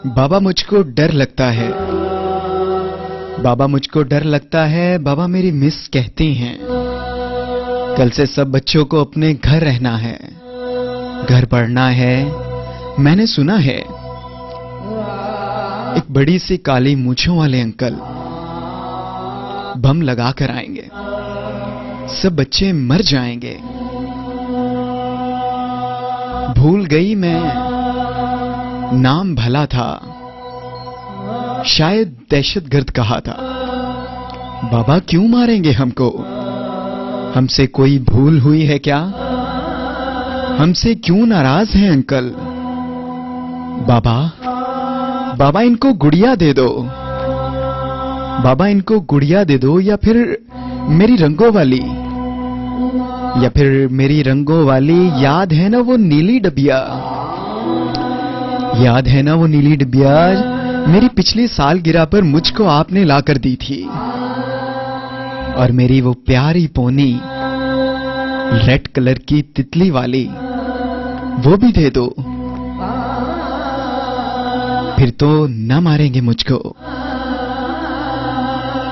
बाबा मुझको डर लगता है, बाबा मुझको डर लगता है, बाबा मेरी मिस कहती हैं। कल से सब बच्चों को अपने घर रहना है, घर पढ़ना है। मैंने सुना है एक बड़ी सी काली मूंछों वाले अंकल बम लगा कर आएंगे, सब बच्चे मर जाएंगे। भूल गई मैं, नाम भला था, शायद दहशतगर्द कहा था। बाबा क्यों मारेंगे हमको? हमसे कोई भूल हुई है क्या? हमसे क्यों नाराज हैं अंकल? बाबा, बाबा इनको गुड़िया दे दो, बाबा इनको गुड़िया दे दो, या फिर मेरी रंगों वाली, या फिर मेरी रंगों वाली। याद है ना वो नीली डबिया, याद है ना वो नीली डबिया मेरी पिछली सालगिरह पर मुझको आपने लाकर दी थी। और मेरी वो प्यारी पोनी रेड कलर की तितली वाली, वो भी दे दो। फिर तो ना मारेंगे मुझको,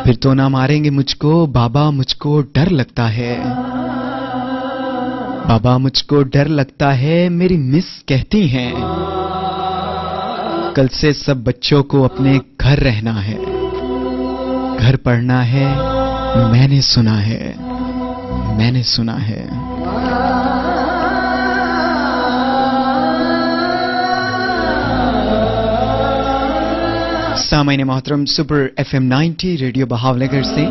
फिर तो ना मारेंगे मुझको। बाबा मुझको डर लगता है, बाबा मुझको डर लगता है, मेरी मिस कहती हैं। कल से सब बच्चों को अपने घर रहना है, घर पढ़ना है। मैंने सुना है, मैंने सुना है। सामान्य मोहतरम सुपर FM 90 रेडियो बहावलगर से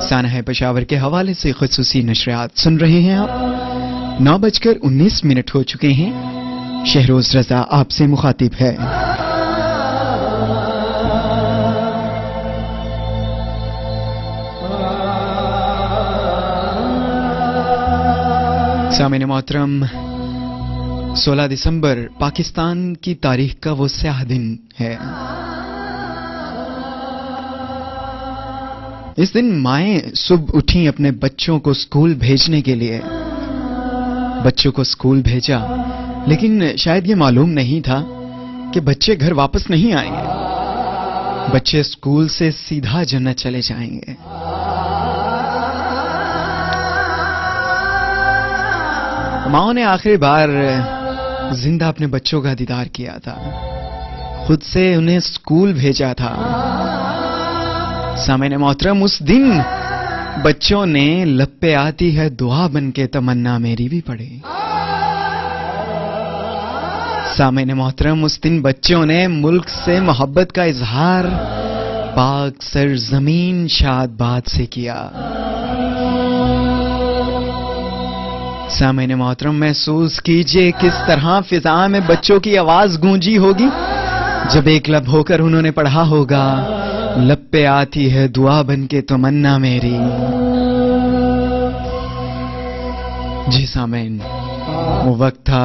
साना पेशावर के हवाले से खुसूसी नशरियात सुन रहे हैं आप। 9:19 हो चुके हैं। शहरोज रजा आपसे मुखातिब है। सामान्य मोहतरम 16 दिसंबर पाकिस्तान की तारीख का वो स्याह दिन है। इस दिन माएं सुबह उठी अपने बच्चों को स्कूल भेजने के लिए। बच्चों को स्कूल भेजा, लेकिन शायद ये मालूम नहीं था कि बच्चे घर वापस नहीं आएंगे। बच्चे स्कूल से सीधा जन्नत चले जाएंगे। माओ ने आखिरी बार जिंदा अपने बच्चों का दीदार किया था, खुद से उन्हें स्कूल भेजा था। सामने मोहतरम उस दिन बच्चों ने लब पे आती है दुआ बन के तमन्ना मेरी भी पढ़े। सामने मोहतरम उस दिन बच्चों ने मुल्क से मोहब्बत का इजहार पाक सरजमीन शादबाद से किया। सामने मोहतरम महसूस कीजिए किस तरह फिजा में बच्चों की आवाज गूंजी होगी जब एक लब होकर उन्होंने पढ़ा होगा, लब पे आती है दुआ बन के तमन्ना मेरी। जी सामैन, वो वक्त था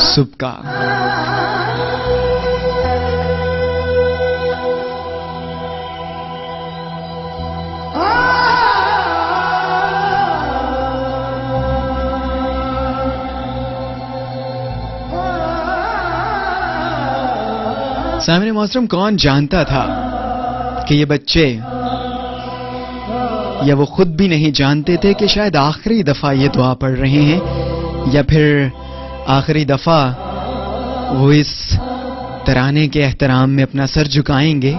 सुबह का। सामने मौसम कौन जानता था कि ये बच्चे, या वो खुद भी नहीं जानते थे कि शायद आखिरी दफा ये दुआ पढ़ रहे हैं, या फिर आखिरी दफा वो इस तराने के एहतराम में अपना सर झुकाएंगे,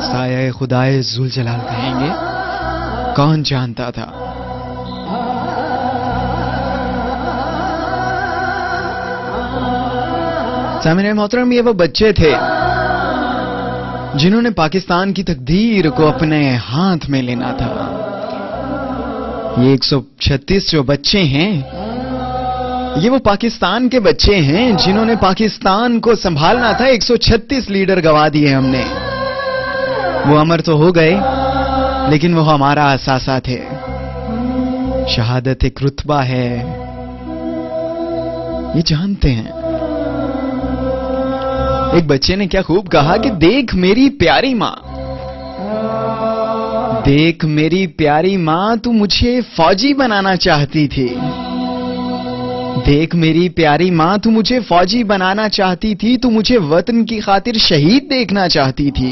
साया खुदाए जुल जलाल कहेंगे। कौन जानता था। सामने मोहतरम ये वो बच्चे थे जिन्होंने पाकिस्तान की तकदीर को अपने हाथ में लेना था। ये 136 जो बच्चे हैं, ये वो पाकिस्तान के बच्चे हैं जिन्होंने पाकिस्तान को संभालना था। 136 लीडर गवा दिए हमने। वो अमर तो हो गए, लेकिन वो हमारा असासा थे। शहादत एक रुतबा है, ये जानते हैं। एक बच्चे ने क्या खूब कहा कि देख मेरी प्यारी मां, देख मेरी प्यारी मां, तू मुझे फौजी बनाना चाहती थी। देख मेरी प्यारी मां, तू मुझे फौजी बनाना चाहती थी, तू मुझे वतन की खातिर शहीद देखना चाहती थी,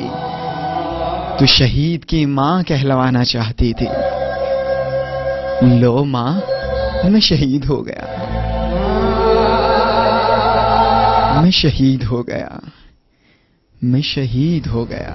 तू शहीद की मां कहलवाना चाहती थी। लो मां, मैं शहीद हो गया, मैं शहीद हो गया, मैं शहीद हो गया।